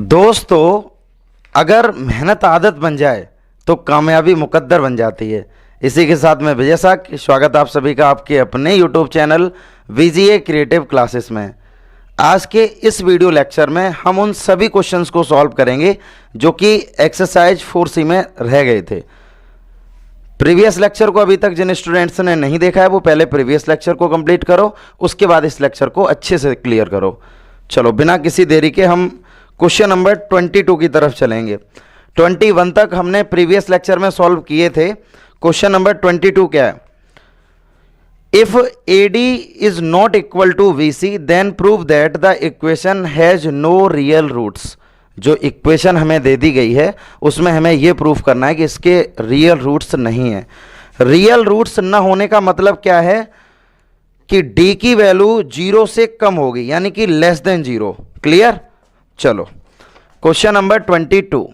दोस्तों, अगर मेहनत आदत बन जाए तो कामयाबी मुकद्दर बन जाती है। इसी के साथ मैं विजय साक, स्वागत आप सभी का आपके अपने YouTube channel VGA creative classes में। आज के इस वीडियो लेक्चर में हम उन सभी क्वेश्चंस को सॉल्व करेंगे जो कि एक्सरसाइज 4C में रह गए थे। प्रीवियस लेक्चर को अभी तक जिन स्टूडेंट्स ने नहीं देखा है वो पहले प्रीवियस लेक्चर को कंप्लीट करो, उसके बाद इस लेक्चर को अच्छे से क्लियर करो। चलो बिना किसी देरी के हम क्वेश्चन नंबर 22 की तरफ चलेंगे। 21 तक हमने प्रीवियस लेक्चर में सॉल्व किए थे। क्वेश्चन नंबर 22 क्या है? If AD is not equal to VC then prove that the equation has no real roots. जो इक्वेशन हमें दे दी गई है उसमें हमें यह प्रूव करना है कि इसके रियल रूट्स नहीं है। रियल रूट्स न होने का मतलब क्या है कि D की वैल्यू 0 से कम होगी, यानी कि लेस देन 0। क्लियर? चलो क्वेश्चन नंबर 22,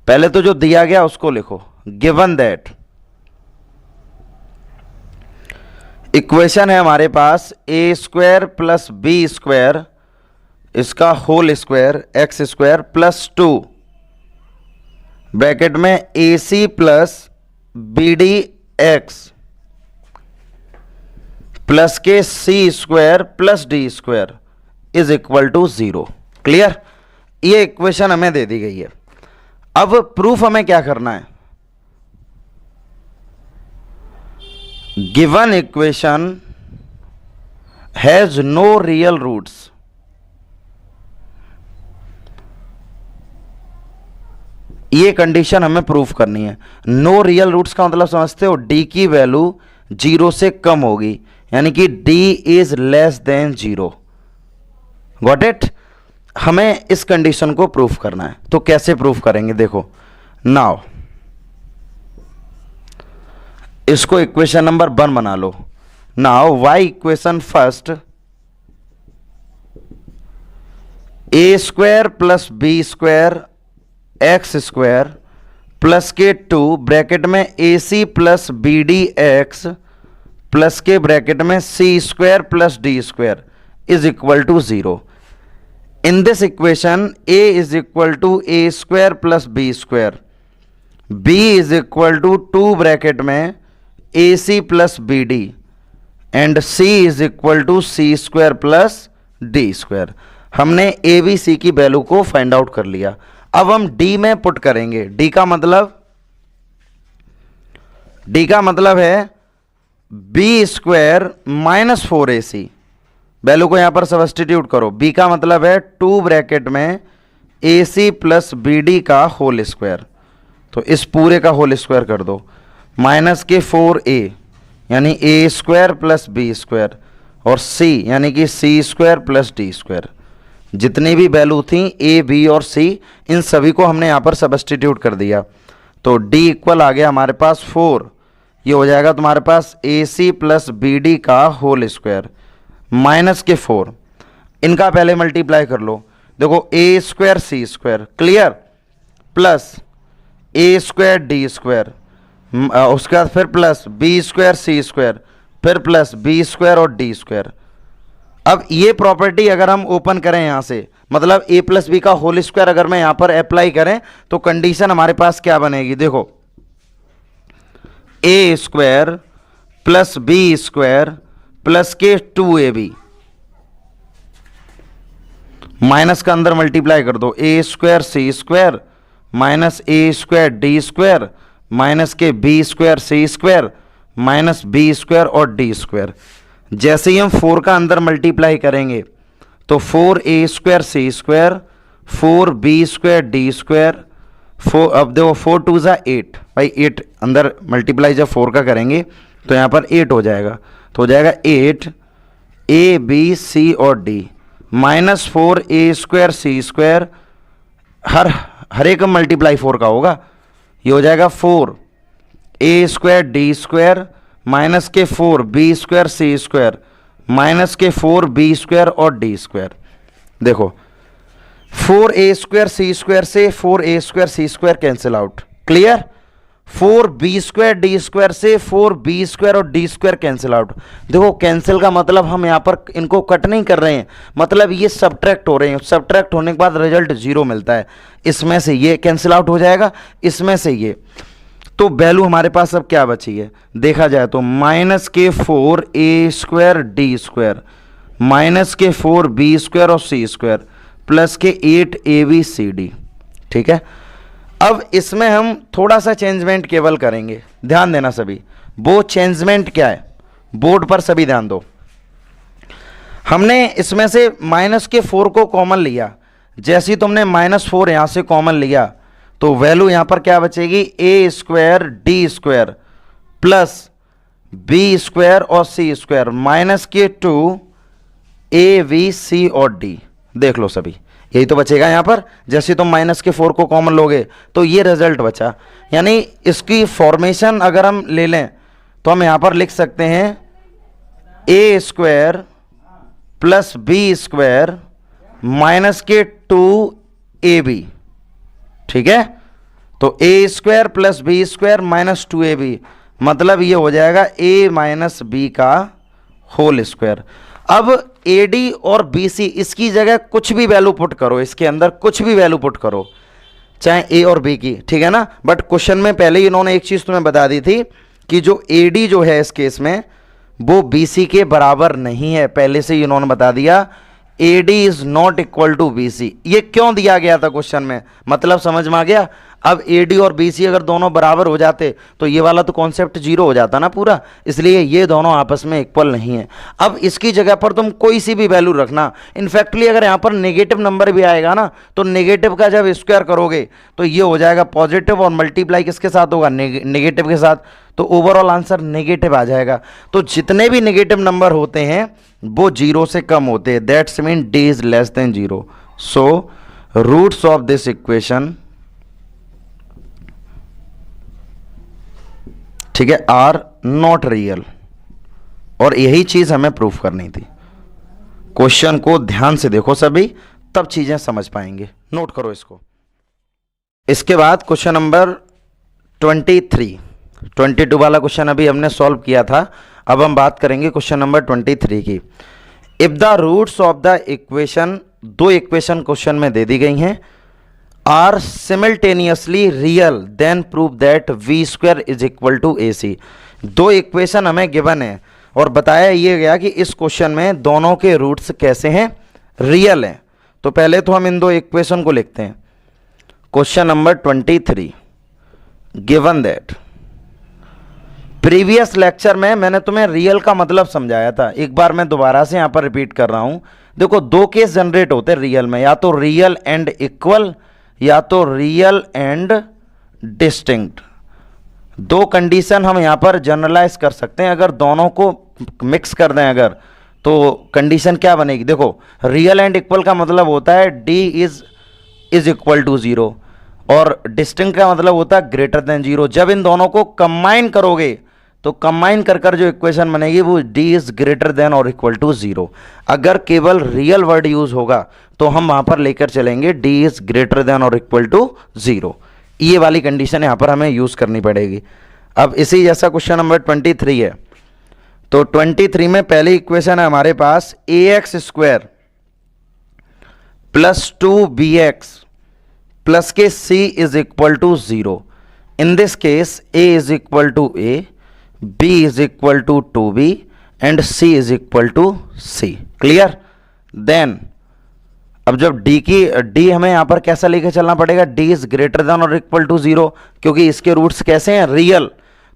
पहले तो जो दिया गया उसको लिखो। गिवन दैट इक्वेशन है हमारे पास A² प्लस B² इसका whole square x² plus 2 bracket में AC प्लस BDX प्लस के C² plus D² is equal to 0। Clear? ये इक्वेशन हमें दे दी गई है। अब प्रूफ हमें क्या करना है? Given equation has no real roots. ये कंडीशन हमें प्रूफ करनी है। नो रियल रूट्स का मतलब समझते हो? D की वैल्यू 0 से कम होगी, यानी कि D is less than 0। Got it? हमें इस कंडीशन को प्रूफ करना है। तो कैसे प्रूफ करेंगे? देखो नाउ इसको इक्वेशन नंबर 1 बना लो। Now y equation first A² plus B² x² plus के 2 ब्रैकेट में AC प्लस BDX प्लस के ब्रैकेट में C² plus D² is equal to 0। In this equation A is equal to A² plus B², B is equal to 2 bracket में AC plus BD and C is equal to C² plus D²। हमने ABC की value को find out कर लिया। अब हम D में put करेंगे। D का मतलब है B² माइनस 4AC। वैल्यू को यहां पर सब्स्टिट्यूट करो। B का मतलब है 2 ब्रैकेट में AC प्लस BD का होल स्क्वायर, तो इस पूरे का होल स्क्वायर कर दो। माइनस के 4A यानी A² प्लस B² और C यानी कि C² प्लस D²। जितनी भी वैल्यू थी A, B और C, इन सभी को हमने यहां पर सब्स्टिट्यूट कर दिया। तो D इक्वल आ गया हमारे पास 4। ये हो जाएगा तुम्हारे पास AC प्लस BD का होल स्क्वायर माइनस के 4। इनका पहले मल्टीप्लाई कर लो। देखो A² C², clear, plus A² D², उसके बाद फिर प्लस B² C², फिर प्लस B² और D²। अब ये प्रॉपर्टी अगर हम ओपन करें यहां से, मतलब A प्लस B का होल स्क्वायर अगर मैं यहां पर अप्लाई करें तो कंडीशन हमारे पास क्या बनेगी? देखो A² प्लस B² प्लस के 2AB माइनस का अंदर मल्टीप्लाई कर दो। A² C² minus A² D² minus के B² C² माइनस B² और D²। जैसे ही हम 4 का अंदर मल्टीप्लाई करेंगे तो 4A² C², 4B² D², 4, अब देखो 4 2 ज़ा 8, भाई 8 अंदर मल्टीप्लाई जब 4 का करेंगे तो यहाँ पर 8 हो जाएगा। तो हो जाएगा 8 A, B, C और D माइनस 4A² C², हर एक मल्टीप्लाई 4 का होगा। ये हो जाएगा 4A² D² माइनस के 4B² C² माइनस के 4B² और D²। देखो 4A² C² से 4A² C² cancel out. Clear? Four B square D square से फोर बी स्क्वायर और डी स्क्वायर कैंसिल आउट। देखो कैंसिल का मतलब हम यहाँ पर इनको कट नहीं कर रहे हैं, मतलब ये सब्ट्रैक्ट हो रहे हैं, सब्ट्रैक्ट होने के बाद रिजल्ट जीरो मिलता है। इसमें से ये कैंसिल आउट हो जाएगा, इसमें से ये, तो वैल्यू हमारे पास अब क्या बची है देखा जाए तो माइनस के फोर ए स्क्वायर डी स्क्वायर माइनस के फोर बी स्क्वायर और सी स्क्वायर प्लस के 8 ए बी सी डी। ठीक है, अब इसमें हम थोड़ा सा चेंजमेंट केवल करेंगे, ध्यान देना सभी। वो चेंजमेंट क्या है, बोर्ड पर सभी ध्यान दो। हमने इसमें से माइनस के 4 को कॉमन लिया, जैसे ही तुमने -4 यहां से कॉमन लिया तो वैल्यू यहां पर क्या बचेगी, A square D square plus B square और सी स्क्वायर माइनस के 2 ए बी सी और डी। देख लो सभी, यही तो बचेगा यहाँ पर। जैसे तुम माइनस के 4 को कॉमन लोगे तो ये रिजल्ट बचा, यानी इसकी फॉर्मेशन अगर हम ले लें तो हम यहाँ पर लिख सकते हैं A square plus B square minus के 2 ए बी। ठीक है, तो A square plus B square minus 2 A B, मतलब ये हो जाएगा ए माइनस बी का होल स्क्वायर। अब ए डी और बी सी, इसकी जगह कुछ भी वैल्यू पुट करो, इसके अंदर कुछ भी वैल्यू पुट करो, चाहे ए और बी की, ठीक है ना। बट क्वेश्चन में पहले ही इन्होंने एक चीज़ तुम्हें बता दी थी कि जो ए डी जो है इस केस में वो बी सी के बराबर नहीं है, पहले से ही इन्होंने बता दिया A D is not equal to B C. ये क्यों दिया गया था क्वेश्चन में, मतलब समझ में आ गया। अब ए डी और बी सी अगर दोनों बराबर हो जाते तो ये वाला तो कॉन्सेप्ट जीरो हो जाता ना पूरा, इसलिए ये दोनों आपस में इक्वल नहीं है। अब इसकी जगह पर तुम कोई सी भी वैल्यू रखना, इनफैक्टली अगर यहाँ पर नेगेटिव नंबर भी आएगा ना तो नेगेटिव का जब स्क्वायर करोगे तो ये हो जाएगा पॉजिटिव और मल्टीप्लाई किसके साथ होगा, नेगेटिव के साथ, तो ओवरऑल आंसर नेगेटिव आ जाएगा। तो जितने भी नेगेटिव नंबर होते हैं वो जीरो से कम होते हैं, that's mean D is less than zero. So roots of this equation, ठीक है, आर नॉट रियल, और यही चीज हमें प्रूफ करनी थी। क्वेश्चन को ध्यान से देखो सभी, तब चीजें समझ पाएंगे, नोट करो इसको। इसके बाद क्वेश्चन नंबर 23, 22 वाला क्वेश्चन अभी हमने सॉल्व किया था, अब हम बात करेंगे क्वेश्चन नंबर 23 की। If the roots of the equation, दो इक्वेशन क्वेश्चन में दे दी गई हैं, are simultaneously real then prove that V square is equal to A C. दो इक्वेशन हमें गिवन है और बताया ये गया कि इस क्वेश्चन में दोनों के रूट्स कैसे हैं, रियल हैं। तो पहले तो हम इन दो इक्वेशन को लिखते हैं। Question number 23, given that, previous lecture में मैंने तुम्हें रियल का मतलब समझाया था, एक बार मैं दोबारा से यहां पर रिपीट कर रहा हूं। देखो दो केस जनरेट होते हैं रियल में, या तो रियल एंड इक्वल या तो रियल एंड डिस्टिंक्ट। दो कंडीशन हम यहां पर जनरलाइज कर सकते हैं, अगर दोनों को मिक्स कर दें अगर, तो कंडीशन क्या बनेगी। देखो रियल एंड इक्वल का मतलब होता है D is equal to zero, और डिस्टिंक्ट का मतलब होता है ग्रेटर देन जीरो। जब इन दोनों को कंबाइन करोगे तो कंबाइन कर कर जो इक्वेशन बनेगी वो डी इज ग्रेटर देन और इक्वल टू जीरो। अगर केवल रियल वर्ड यूज होगा तो हम वहां पर लेकर चलेंगे डी इज ग्रेटर देन और इक्वल टू जीरो। ये वाली कंडीशन यहां पर हमें यूज करनी पड़ेगी। अब इसी जैसा क्वेश्चन नंबर 23 है, तो 23 में पहली इक्वेशन है हमारे पास A X square plus 2bx plus के c is equal to zero. In this case a is equal to a, b is equal to 2b and c is equal to c। Clear. Then अब जब d हमें यहां पर कैसा लेके चलना पड़ेगा, d इज ग्रेटर देन और इक्वल टू जीरो, क्योंकि इसके रूट्स कैसे हैं, रियल,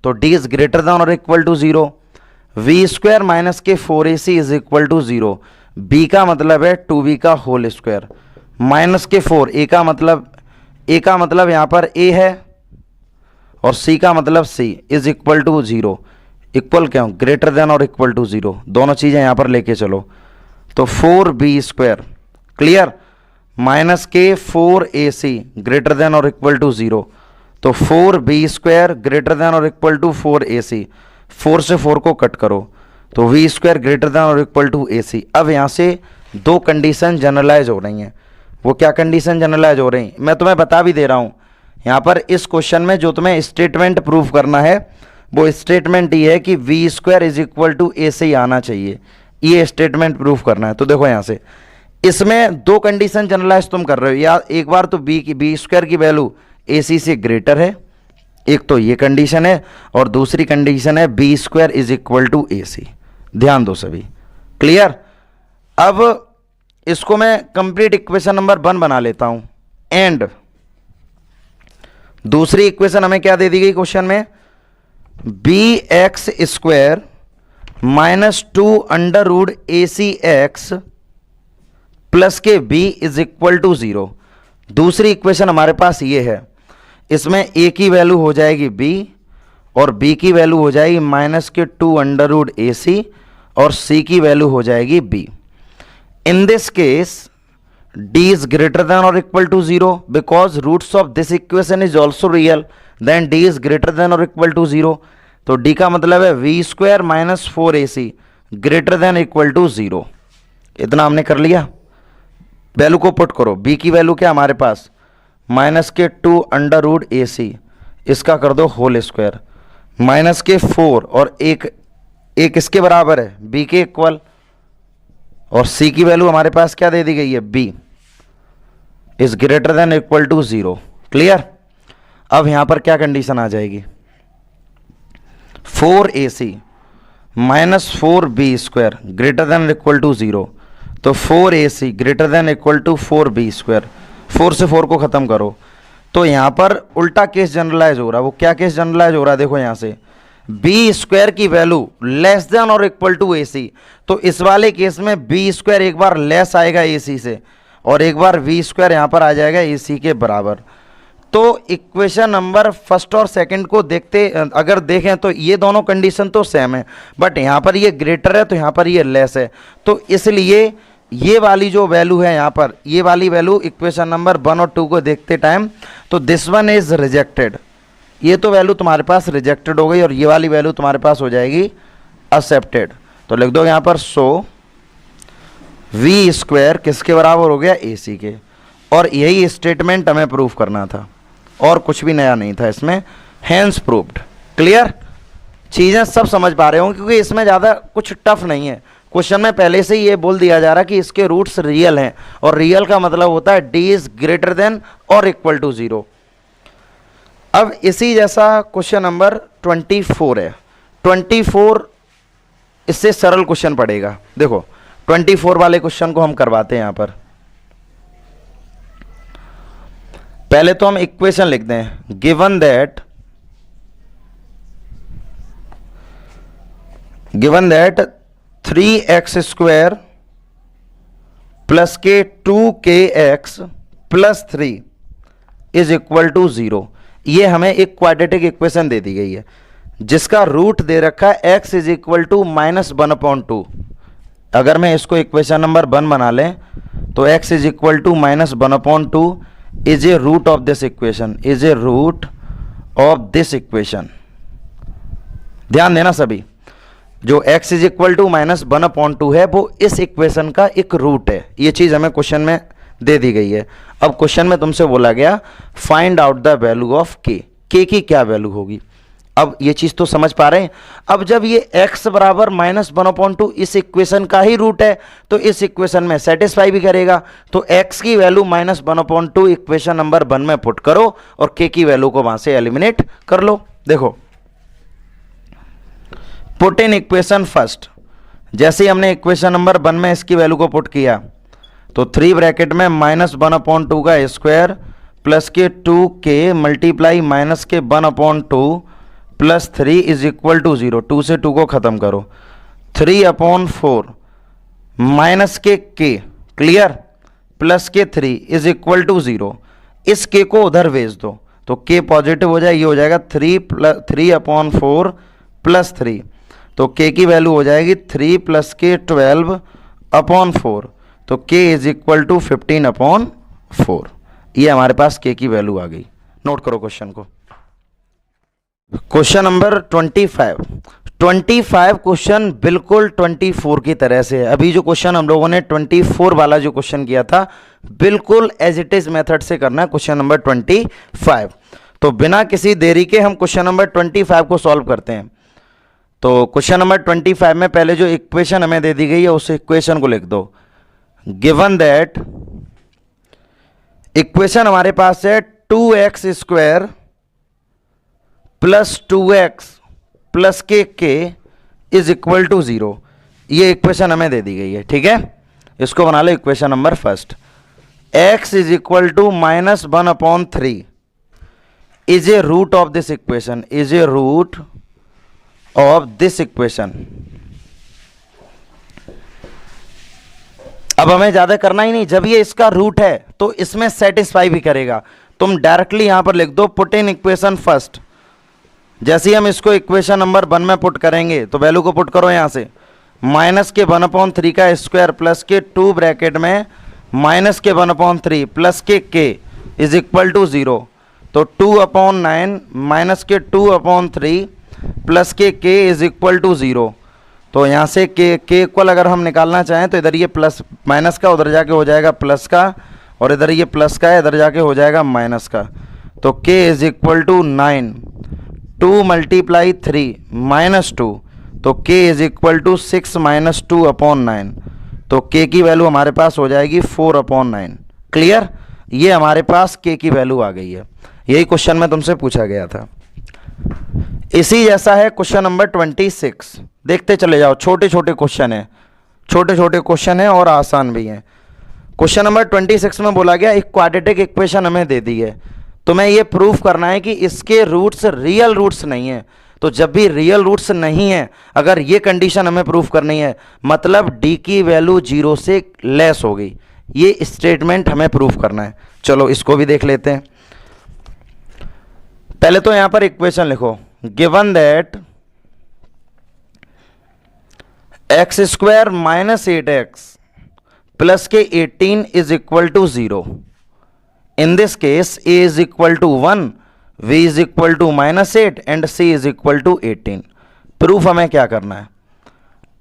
तो d इज ग्रेटर देन और equal to zero. v square minus के 4ac is equal to zero, b का मतलब है 2b का होल स्क्वायर माइनस के 4, a का मतलब यहां पर a है और c का मतलब c is equal to zero. Equal क्यों, ग्रेटर देन और इक्वल टू जीरो, दोनों चीजें यहां पर लेके चलो। तो 4b स्क्वायर, क्लियर, माइनस के 4ac ग्रेटर देन और इक्वल टू जीरो, तो 4b स्क्वायर ग्रेटर देन और इक्वल टू 4ac, 4 से 4 को कट करो तो v स्क्वायर ग्रेटर देन और इक्वल टू ac। अब यहां से दो कंडीशन जनरलाइज हो रही हैं। वो क्या कंडीशन जनरलाइज हो रही, मैं तुम्हें बता भी दे रहा हूं यहाँ पर इस क्वेश्चन में जो तुम्हें स्टेटमेंट प्रूफ करना है वो स्टेटमेंट ये है कि V square is equal to A से ही आना चाहिए, ये स्टेटमेंट प्रूफ करना है। तो देखो यहाँ से इसमें दो कंडीशन जनरलाइज तुम कर रहे हो, या एक बार तो बी स्क्वायर की वैल्यू ए सी से ग्रेटर है, एक तो ये कंडीशन है, और दूसरी कंडीशन है B square is equal to A C. ध्यान दो सभी, क्लियर। अब इसको मैं कंप्लीट इक्वेशन नंबर 1 बना लेता हूं। एंड दूसरी इक्वेशन हमें क्या दे दी गई क्वेश्चन में, B X square minus 2 under root A C X plus के बी इज इक्वल टू 0। दूसरी इक्वेशन हमारे पास ये है, इसमें ए की वैल्यू हो जाएगी बी और बी की वैल्यू हो जाएगी माइनस के 2 अंडर रूट ए सी और सी की वैल्यू हो जाएगी B. In this case d is greater than or equal to 0 because roots of this equation is also real, then d is greater than or equal to 0। तो d का मतलब है v square minus 4ac greater than equal to 0। इतना हमने कर लिया। Value को put करो, b की वैल्यू क्या हमारे पास माइनस के 2 अंडर रूट ए सी, इसका कर दो होल स्क्वायर माइनस के 4 और एक इसके बराबर है b के इक्वल, और c की वैल्यू हमारे पास क्या दे दी गई है b is greater than equal to 0। Clear. अब यहां पर क्या कंडीशन आ जाएगी, 4ac minus 4b square greater than equal to 0। तो 4ac greater than equal to 4b square, 4 से 4 को खत्म करो। तो यहां पर उल्टा केस जनरलाइज हो रहा है। वो क्या केस जनरलाइज हो रहा है, देखो यहां से बी स्क्वायर की वैल्यू लेस देन और इक्वल टू ए सी। तो इस वाले केस में बी स्क्वायर एक बार लेस आएगा ए सी से और एक बार वी स्क्वायर यहां पर आ जाएगा ए सी के बराबर। तो इक्वेशन नंबर फर्स्ट और सेकंड को देखते अगर देखें तो ये दोनों कंडीशन तो सेम है, बट यहां पर ये ग्रेटर है तो यहां पर ये लेस है। तो इसलिए ये वाली जो वैल्यू है यहां पर, ये वाली वैल्यू इक्वेशन नंबर 1 और 2 को देखते टाइम, तो दिस वन इज रिजेक्टेड। ये तो वैल्यू तुम्हारे पास रिजेक्टेड हो गई और ये वाली वैल्यू तुम्हारे पास हो जाएगी एक्सेप्टेड। तो लिख दो यहाँ पर सो वी स्क्वायर किसके बराबर हो गया ए सी के, और यही स्टेटमेंट हमें प्रूफ करना था और कुछ भी नया नहीं था इसमें। Hence proved. क्लियर, चीज़ें सब समझ पा रहे हो क्योंकि इसमें ज़्यादा कुछ टफ नहीं है। क्वेश्चन में पहले से ही ये बोल दिया जा रहा है कि इसके रूट्स रियल हैं, और रियल का मतलब होता है डी इज ग्रेटर देन और इक्वल टू 0। अब इसी जैसा क्वेश्चन नंबर 24 है। 24 इससे सरल क्वेश्चन पड़ेगा। देखो 24 वाले क्वेश्चन को हम करवाते हैं यहां पर। पहले तो हम इक्वेशन लिखते हैं, given that 3x square plus के 2kx plus 3 is equal to 0। ये हमें एक क्वाड्रेटिक इक्वेशन दे दी गई है जिसका रूट दे रखा है x इज इक्वल टू -1/2। अगर मैं इसको इक्वेशन नंबर 1 बना लें तो x is equal to -1/2 is a root of this equation, is a root of this equation. ध्यान देना सभी, जो x इज इक्वल टू -1/2 है वो इस इक्वेशन का एक रूट है। ये चीज हमें क्वेश्चन में दे दी गई है। अब क्वेश्चन में तुमसे बोला गया find out the value of k की क्या वैल्यू होगी। अब ये चीज तो समझ पा रहे हैं। अब जब ये x बराबर -1/2 इस इक्वेशन का ही रूट है तो इस इक्वेशन में सेटिस्फाई भी करेगा। तो x की वैल्यू -1/2 इक्वेशन नंबर 1 में पुट करो और k की वैल्यू को वहां से एलिमिनेट कर लो। देखो पुट इन इक्वेशन फर्स्ट, जैसे ही हमने इक्वेशन नंबर 1 में इसकी वैल्यू को पुट किया तो 3 ब्रैकेट में -1/2 का स्क्वायर प्लस के 2k मल्टीप्लाई माइनस के 1/2 प्लस 3 इज इक्वल टू 0। 2 से 2 को खत्म करो, 3/4 माइनस के k क्लियर प्लस के 3 इज इक्वल टू 0। इस k को उधर भेज दो तो k पॉजिटिव हो जाए, ये हो जाएगा 3/4 प्लस 3। तो k की वैल्यू हो जाएगी 3 प्लस के 12/4। तो k इज इक्वल टू 15/4। ये हमारे पास k की वैल्यू आ गई। नोट करो क्वेश्चन को। क्वेश्चन नंबर 25, 25 क्वेश्चन बिल्कुल 24 की तरह से है। अभी जो क्वेश्चन हम लोगों ने 24 वाला जो क्वेश्चन किया था बिल्कुल एज इट इज मेथड से करना है क्वेश्चन नंबर 25। तो बिना किसी देरी के हम क्वेश्चन नंबर 25 को सॉल्व करते हैं। तो क्वेश्चन नंबर 25 में पहले जो इक्वेशन हमें दे दी गई है उस इक्वेशन को लिख दो। गिवन दैट इक्वेशन हमारे पास है 2x square plus 2x plus के इज इक्वल टू 0। ये इक्वेशन हमें दे दी गई है, ठीक है। इसको बना लो equation number first. x is equal to -1/3 is a root of this equation, is a root of this equation. अब हमें ज्यादा करना ही नहीं, जब ये इसका रूट है तो इसमें सेटिस्फाई भी करेगा। तुम डायरेक्टली यहां पर लिख दो पुट इन इक्वेशन फर्स्ट। जैसे ही हम इसको इक्वेशन नंबर 1 में पुट करेंगे तो वैल्यू को पुट करो यहां से, माइनस के 1/3 का स्क्वायर प्लस के 2 ब्रैकेट में माइनस के 1/3 प्लस के इज इक्वल टू 0। तो 2/9 माइनस के 2/3 प्लस के इज इक्वल टू 0। तो यहाँ से के इक्वल अगर हम निकालना चाहें तो इधर ये प्लस माइनस का उधर जाके हो जाएगा प्लस का, और इधर ये प्लस का है इधर जाके हो जाएगा माइनस का। तो k इज इक्वल टू 9, 2 × 3 -2, तो k इज इक्वल टू 6 - 2/9। तो k की वैल्यू हमारे पास हो जाएगी 4/9। क्लियर, ये हमारे पास k की वैल्यू आ गई है। यही क्वेश्चन में तुमसे पूछा गया था। इसी जैसा है क्वेश्चन नंबर 26। देखते चले जाओ, छोटे छोटे क्वेश्चन है, छोटे छोटे क्वेश्चन है और आसान भी हैं। क्वेश्चन नंबर 26 में बोला गया एक क्वाड्रेटिक इक्वेशन हमें दे दी है, तुम्हें ये प्रूफ करना है कि इसके रूट्स रियल रूट्स नहीं है। तो जब भी रियल रूट्स नहीं है, अगर ये कंडीशन हमें प्रूफ करनी है, मतलब d की वैल्यू 0 से लेस हो गई, ये स्टेटमेंट हमें प्रूफ करना है। चलो इसको भी देख लेते हैं। पहले तो यहां पर इक्वेशन लिखो, given that x square -8x plus के 18 is equal to 0। In this case a is equal to 1, v is equal to -8 and c is equal to 18। Proof हमें क्या करना है?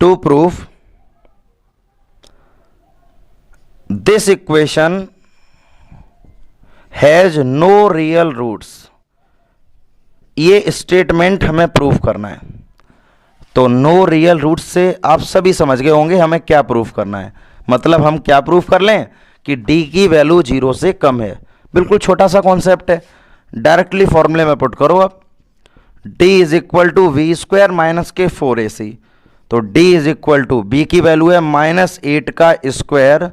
To proof this equation has no real roots, ये statement हमें proof करना है। तो नो रियल रूट्स से आप सभी समझ गए होंगे हमें क्या प्रूफ करना है। मतलब हम क्या प्रूफ कर लें कि d की वैल्यू 0 से कम है। बिल्कुल छोटा सा कॉन्सेप्ट है, डायरेक्टली फॉर्मूले में पुट करो। अब d is equal to V square minus के 4ac। तो d is equal to b की वैल्यू है -8 का स्क्वायर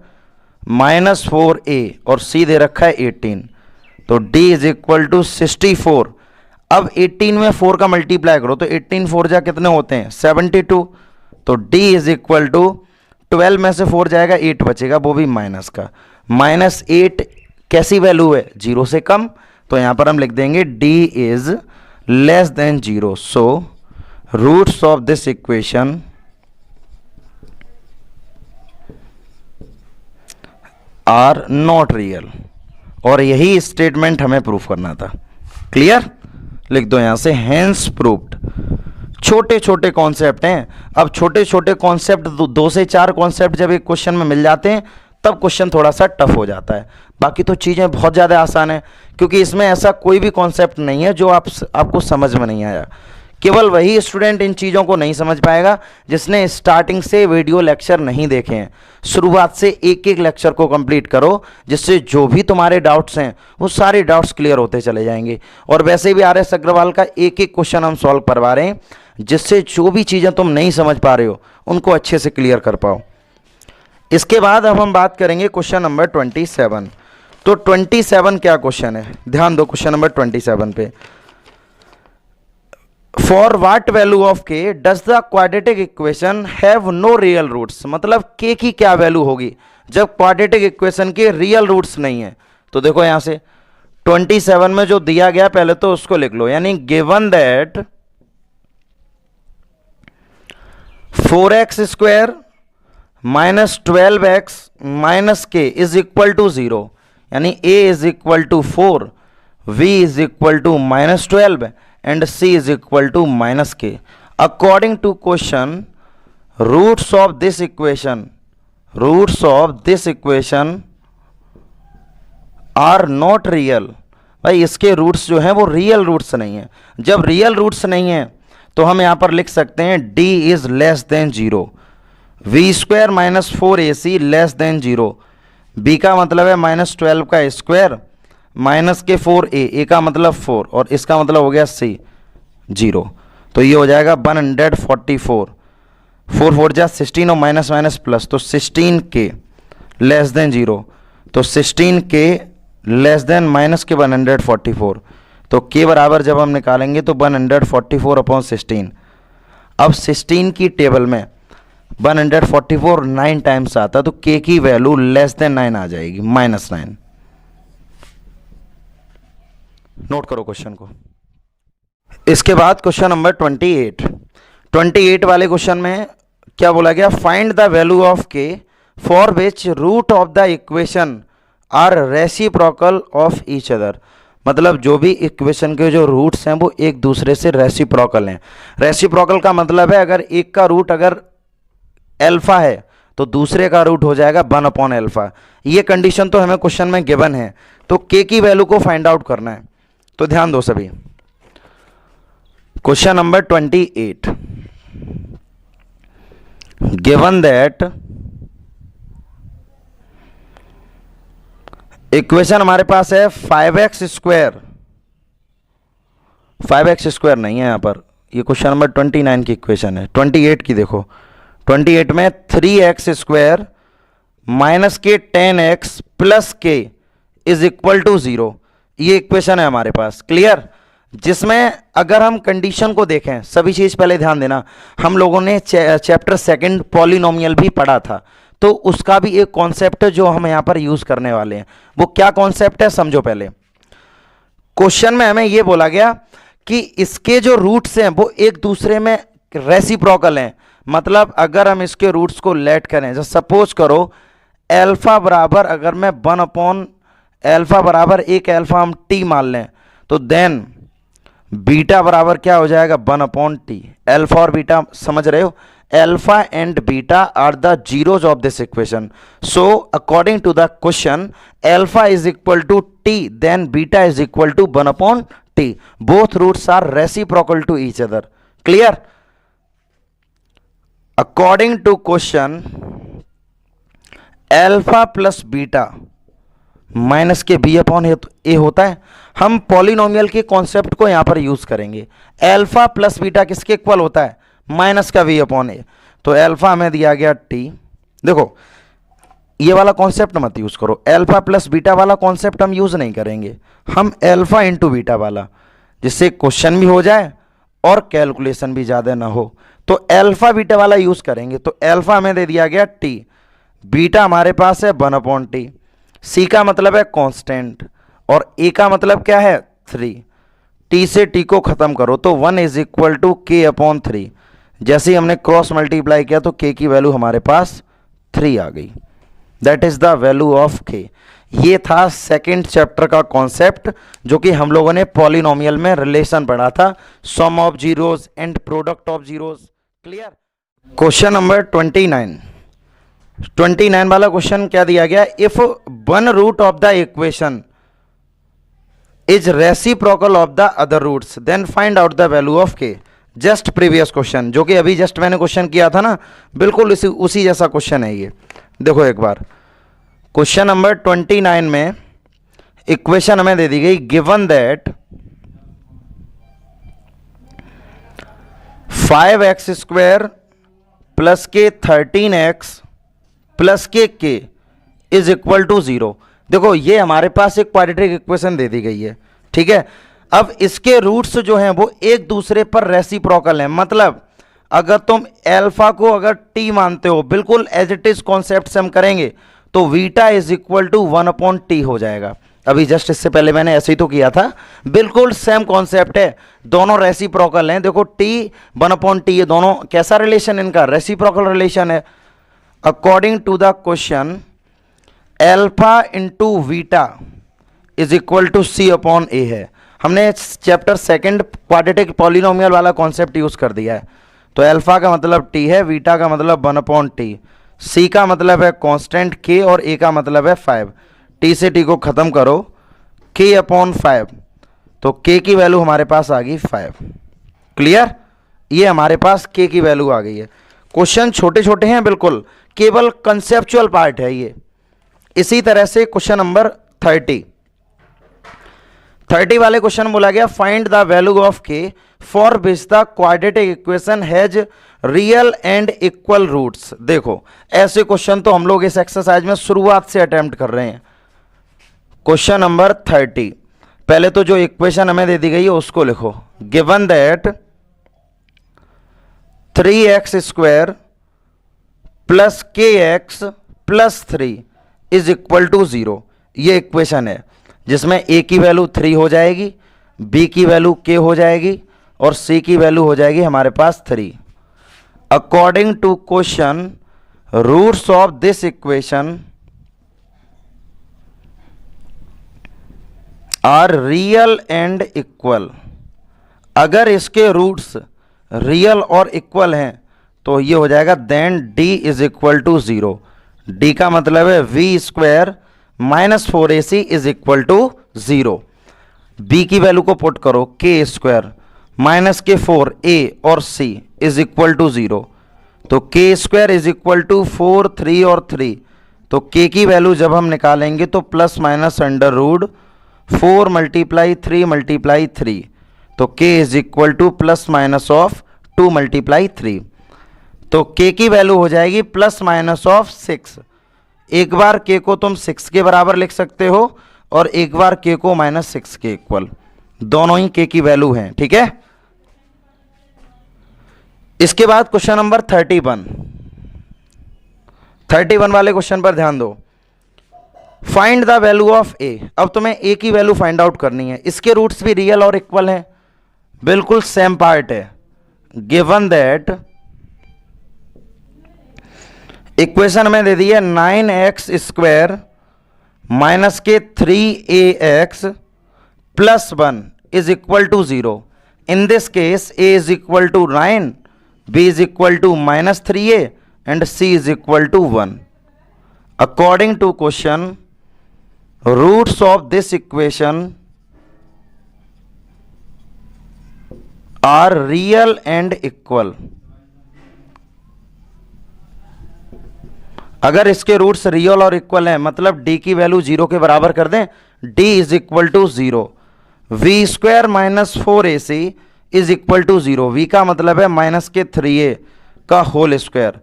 -4a और c दे रखा है 18। तो d इज इक्वल टू 64। अब 18 में 4 का मल्टीप्लाई करो तो 18 4 जा कितने होते हैं 72। तो d इज इक्वल टू 12 में से 4 जाएगा 8 बचेगा, वो भी माइनस का। -8 कैसी वैल्यू है? 0 से कम। तो यहां पर हम लिख देंगे d is less than 0। So roots of this equation are not real, और यही स्टेटमेंट हमें प्रूफ करना था। क्लियर, लिख दो यहां से हेंस प्रूव्ड। छोटे छोटे कॉन्सेप्ट हैं। अब छोटे छोटे कॉन्सेप्ट 2 से 4 कॉन्सेप्ट जब एक क्वेश्चन में मिल जाते हैं तब क्वेश्चन थोड़ा सा टफ हो जाता है। बाकी तो चीज़ें बहुत ज़्यादा आसान है, क्योंकि इसमें ऐसा कोई भी कॉन्सेप्ट नहीं है जो आपको समझ में नहीं आया। केवल वही स्टूडेंट इन चीज़ों को नहीं समझ पाएगा जिसने स्टार्टिंग से वीडियो लेक्चर नहीं देखे हैं। शुरुआत से एक एक लेक्चर को कंप्लीट करो, जिससे जो भी तुम्हारे डाउट्स हैं वो सारे डाउट्स क्लियर होते चले जाएंगे। और वैसे भी RS अग्रवाल का एक एक क्वेश्चन हम सॉल्व करवा रहे हैं, जिससे जो भी चीज़ें तुम नहीं समझ पा रहे हो उनको अच्छे से क्लियर कर पाओ। इसके बाद अब हम बात करेंगे क्वेश्चन नंबर 27। तो 27 क्या क्वेश्चन है, ध्यान दो क्वेश्चन नंबर 27 पे। For what value of k does the quadratic equation have no real roots. मतलब k की क्या वैल्यू होगी जब क्वाड्रेटिक इक्वेशन के रियल रूट्स नहीं है। तो देखो यहां से 27 में जो दिया गया पहले तो उसको लिख लो, यानी given that 4x square -12x - k is equal to 0, यानी a is equal to 4, v is equal to -12 and c is equal to -k। According to question roots of this equation are not real. भाई इसके roots जो हैं वो real roots नहीं है। जब real roots नहीं है तो हम यहां पर लिख सकते हैं d is less than 0, b square minus 4ac less than 0। b का मतलब है -12 का स्क्वायर माइनस के 4a का मतलब 4 और इसका मतलब हो गया c 0। तो ये हो जाएगा 144, 4 4 जा 16 और माइनस माइनस प्लस, तो 16k लेस देन 0, तो 16k लेस देन माइनस के 144। तो k बराबर जब हम निकालेंगे तो 144 अपॉन 16। अब 16 की टेबल में 144 9 टाइम्स आता, तो k की वैल्यू लेस देन 9 आ जाएगी, -9। नोट करो क्वेश्चन को। इसके बाद क्वेश्चन नंबर 28 वाले क्वेश्चन में क्या बोला गया, find the value of k for which root of the equation are reciprocal of each other. मतलब जो भी इक्वेशन के जो रूट्स हैं वो एक दूसरे से रेसिप्रोकल हैं। रेसिप्रोकल का मतलब है अगर एक का रूट अगर अल्फा है तो दूसरे का रूट हो जाएगा 1/अल्फा। ये कंडीशन तो हमें क्वेश्चन में गिवन है, तो k की वैल्यू को फाइंड आउट करना है। तो ध्यान दो सभी, question number 28, given that equation हमारे पास है 5x स्क्वायर, 5x स्क्वायर नहीं है यहां पर, ये क्वेश्चन नंबर 29 की इक्वेशन है। 28 की देखो, 28 में 3x स्क्वायर माइनस के 10x प्लस के इज इक्वल टू 0, ये इक्वेशन है हमारे पास। क्लियर? जिसमें अगर हम कंडीशन को देखें, सभी चीज पहले ध्यान देना, हम लोगों ने चैप्टर 2 पॉलिनोमियल भी पढ़ा था, तो उसका भी एक कॉन्सेप्ट जो हम यहां पर यूज करने वाले हैं। वो क्या कॉन्सेप्ट है समझो पहले। क्वेश्चन में हमें यह बोला गया कि इसके जो रूट्स हैं वो एक दूसरे में रेसिप्रोकल हैं। मतलब अगर हम इसके रूट्स को लेट करें, जैसे सपोज करो अल्फा बराबर, अगर मैं 1/अल्फा बराबर एक अल्फा हम t मान लें, तो देन बीटा बराबर क्या हो जाएगा 1/t। अल्फा और बीटा समझ रहे हो, alpha and beta are the zeros of this equation. So according to the question alpha is equal to t, then beta is equal to 1/t। Both roots are reciprocal to each other. Clear? According to question alpha plus beta minus के b/a होता है। हम polynomial के concept को यहां पर use करेंगे। Alpha plus beta किसके इक्वल होता है? माइनस का v/a। तो अल्फा हमें दिया गया t। देखो ये वाला कॉन्सेप्ट मत यूज करो, अल्फा प्लस बीटा वाला कॉन्सेप्ट हम यूज नहीं करेंगे, हम अल्फा इंटू बीटा वाला, जिससे क्वेश्चन भी हो जाए और कैलकुलेशन भी ज्यादा ना हो, तो अल्फा बीटा वाला यूज करेंगे। तो अल्फा हमें दे दिया गया t, बीटा हमारे पास है 1/t, c का मतलब है कांस्टेंट और a का मतलब क्या है 3। t से t को खत्म करो तो 1 इज इक्वल टू k/3। जैसे ही हमने क्रॉस मल्टीप्लाई किया तो k की वैल्यू हमारे पास 3 आ गई। That is the value of k। ये था सेकंड चैप्टर का कॉन्सेप्ट जो कि हम लोगों ने पॉलिनोमियल में रिलेशन पढ़ा था, sum of zeros and product of zeros. Clear? Question number 29 वाला क्वेश्चन क्या दिया गया, if one root of the equation is reciprocal of the other roots then find out the value of k। Just previous question जो कि अभी just मैंने question किया था ना, बिल्कुल उसी जैसा क्वेश्चन है ये। देखो एक बार क्वेश्चन नंबर 29 में इक्वेशन हमें दे दी गई, given that 5x square plus के 13x प्लस के इज इक्वल टू 0। देखो ये हमारे पास एक क्वाड्रेटिक इक्वेशन दे दी गई है, ठीक है। अब इसके रूट्स जो हैं वो एक दूसरे पर रेसिप्रोकल हैं। मतलब अगर तुम अल्फा को अगर t मानते हो, बिल्कुल एज इट इज कॉन्सेप्ट से हम करेंगे तो beta is equal to 1/t हो जाएगा। अभी जस्ट इससे पहले मैंने ऐसे ही तो किया था, बिल्कुल सेम कॉन्सेप्ट है, दोनों रेसिप्रोकल हैं। देखो t 1/t, ये दोनों कैसा रिलेशन इनका? रेसिप्रोकल रिलेशन है। According to the question alpha into beta is equal to c/a है। हमने चैप्टर 2 क्वाड्रेटिक पॉलिनोमियल वाला कॉन्सेप्ट यूज कर दिया है। तो अल्फा का मतलब टी है, बीटा का मतलब 1/t, सी का मतलब है कांस्टेंट के और ए का मतलब है 5। टी से टी को खत्म करो, k/5, तो k की वैल्यू हमारे पास आ गई 5। क्लियर, ये हमारे पास k की वैल्यू आ गई है। क्वेश्चन छोटे छोटे हैं बिल्कुल, केवल कंसेप्चुअल पार्ट है ये। इसी तरह से क्वेश्चन नंबर 30 वाले क्वेश्चन बोला गया find the value of k for which the quadratic equation has real and equal roots. देखो ऐसे क्वेश्चन तो हम लोग इस एक्सरसाइज में शुरुआत से अटेम्प्ट कर रहे हैं। क्वेश्चन नंबर 30, पहले तो जो इक्वेशन हमें दे दी गई है उसको लिखो। Given that 3x² plus kx plus 3 is equal to 0, ये इक्वेशन है जिसमें a की वैल्यू 3 हो जाएगी, b की वैल्यू k हो जाएगी और c की वैल्यू हो जाएगी हमारे पास 3। According to question roots of this equation are real and equal. अगर इसके रूट्स रियल और इक्वल हैं तो ये हो जाएगा then d is equal to 0। d का मतलब है v² minus 4ac is equal to 0। b की वैल्यू को पुट करो, k² माइनस k4 a और c इज इक्वल टू 0, तो k² इज इक्वल टू 4 3 और 3, तो k की वैल्यू जब हम निकालेंगे तो plus minus under root 4 multiply 3 multiply 3, तो k is equal to plus minus of 2 multiply 3, तो k की वैल्यू हो जाएगी प्लस माइनस ऑफ 6। एक बार k को तुम 6 के बराबर लिख सकते हो और एक बार k को -6 के इक्वल, दोनों ही k की वैल्यू हैं। ठीक है, इसके बाद क्वेश्चन नंबर 31 वाले क्वेश्चन पर ध्यान दो। Find the value of a। अब तुम्हें a की वैल्यू फाइंड आउट करनी है। इसके रूट्स भी रियल और इक्वल हैं, बिल्कुल सेम पार्ट है। गिवन दैट इक्वेशन में दे दी है 9x² minus k 3ax plus 1 is equal to 0। In this case a is equal to 9, b is equal to -3a and c is equal to 1। According to question roots of this equation are real and equal. अगर इसके roots real और equal हैं मतलब d की value 0 के बराबर कर दें, d is equal to 0, v² minus 4ac is equal to 0, v का मतलब है माइनस के 3a का होल स्क्वायर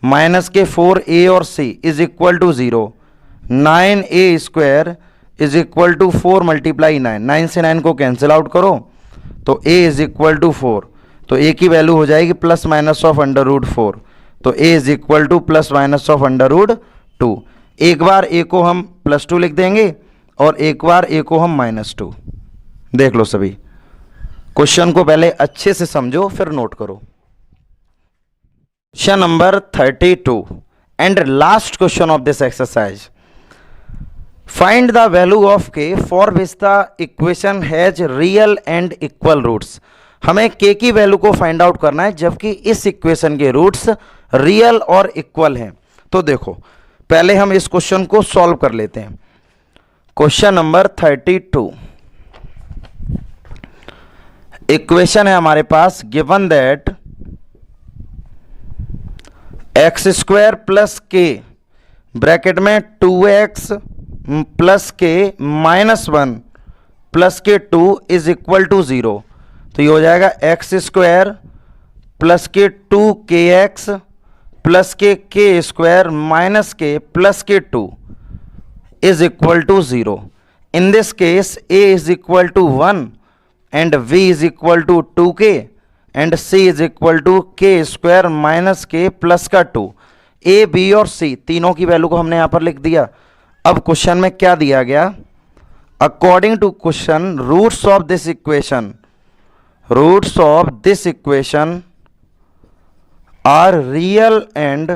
माइनस के 4a और c is equal to 0, 9a² is equal to 4 multiply 9, 9 से 9 को कैंसिल आउट करो तो a इज इक्वल टू 4, तो a की वैल्यू हो जाएगी plus minus of under root 4, तो a is equal to plus minus of under root 2। एक बार a को हम +2 लिख देंगे और एक बार a को हम -2। देख लो सभी, क्वेश्चन को पहले अच्छे से समझो फिर नोट करो। Question number 32 and last question of this exercise. Find the value of k for which the equation has real and equal roots. हमें k की वैल्यू को फाइंड आउट करना है जबकि इस इक्वेशन के रूट्स रियल और इक्वल हैं। तो देखो पहले हम इस क्वेश्चन को सॉल्व कर लेते हैं। क्वेश्चन नंबर 32, इक्वेशन है हमारे पास given that x² plus k bracket में 2x प्लस के -1 प्लस के 2 इज इक्वल टू 0, तो ये हो जाएगा x² प्लस के 2kx प्लस के k² माइनस के प्लस के 2 is equal to 0। In this case a is equal to 1 and v is equal to 2k and c is equal to k² minus k plus का 2। a b और c तीनों की value को हमने यहां पर लिख दिया। अब क्वेश्चन में क्या दिया गया, according to question roots of this equation are real and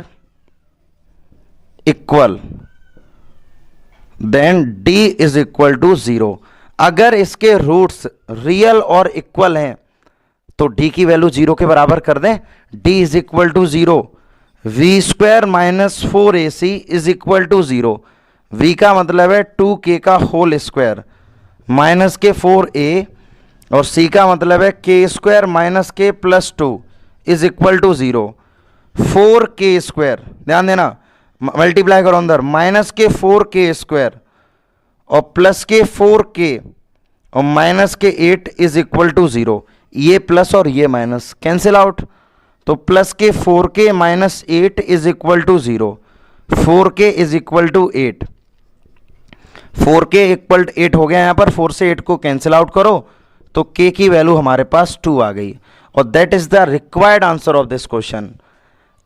equal, then d is equal to 0। अगर इसके रूट्स रियल और इक्वल हैं तो डी की वैल्यू 0 के बराबर कर दें। D is equal to 0, b square minus 4ac is equal to 0। B का मतलब है 2k का होल स्क्वायर माइनस के 4a, और c का मतलब है k square minus k plus 2 is equal to 0। 4k square, ध्यान देना, मल्टीप्लाई करो अंदर, माइनस के 4k स्क्वायर और प्लस के 4k और माइनस के 8 इज इक्वल टू 0। ये प्लस और ये माइनस कैंसिल आउट, तो प्लस के 4k minus 8 is equal to 0। 4k is equal to 8, 4k equal 8 हो गया। यहाँ पर 4 से 8 को कैंसिल आउट करो तो k की वैल्यू हमारे पास 2 आ गई, और that is the required answer of this question.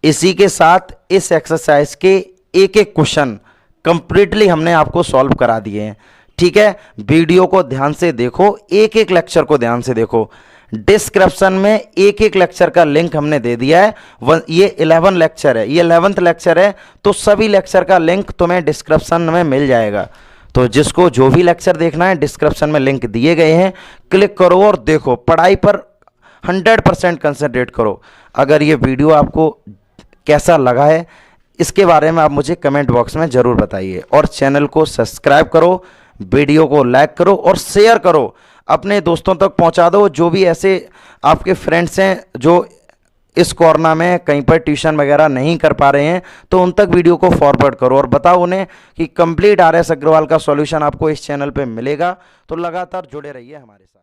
इसी के साथ इस एक्सरसाइज के एक एक क्वेश्चन कंप्लीटली हमने आपको सॉल्व करा दिए हैं। ठीक है, वीडियो को ध्यान से देखो, एक एक लेक्चर को ध्यान से देखो। डिस्क्रिप्शन में एक एक लेक्चर का लिंक हमने दे दिया है। ये 11 लेक्चर है, ये 11th लेक्चर है, तो सभी लेक्चर का लिंक तुम्हें डिस्क्रिप्शन में मिल जाएगा। तो जिसको जो भी लेक्चर देखना है डिस्क्रिप्शन में लिंक दिए गए हैं, क्लिक करो और देखो। पढ़ाई पर 100% कंसंट्रेट करो। अगर ये वीडियो आपको कैसा लगा है इसके बारे में आप मुझे कमेंट बॉक्स में ज़रूर बताइए, और चैनल को सब्सक्राइब करो, वीडियो को लाइक करो और शेयर करो, अपने दोस्तों तक पहुंचा दो। जो भी ऐसे आपके फ्रेंड्स हैं जो इस कोरोना में कहीं पर ट्यूशन वगैरह नहीं कर पा रहे हैं, तो उन तक वीडियो को फॉरवर्ड करो और बताओ उन्हें कि कंप्लीट RS अग्रवाल का सॉल्यूशन आपको इस चैनल पे मिलेगा। तो लगातार जुड़े रहिए हमारे साथ।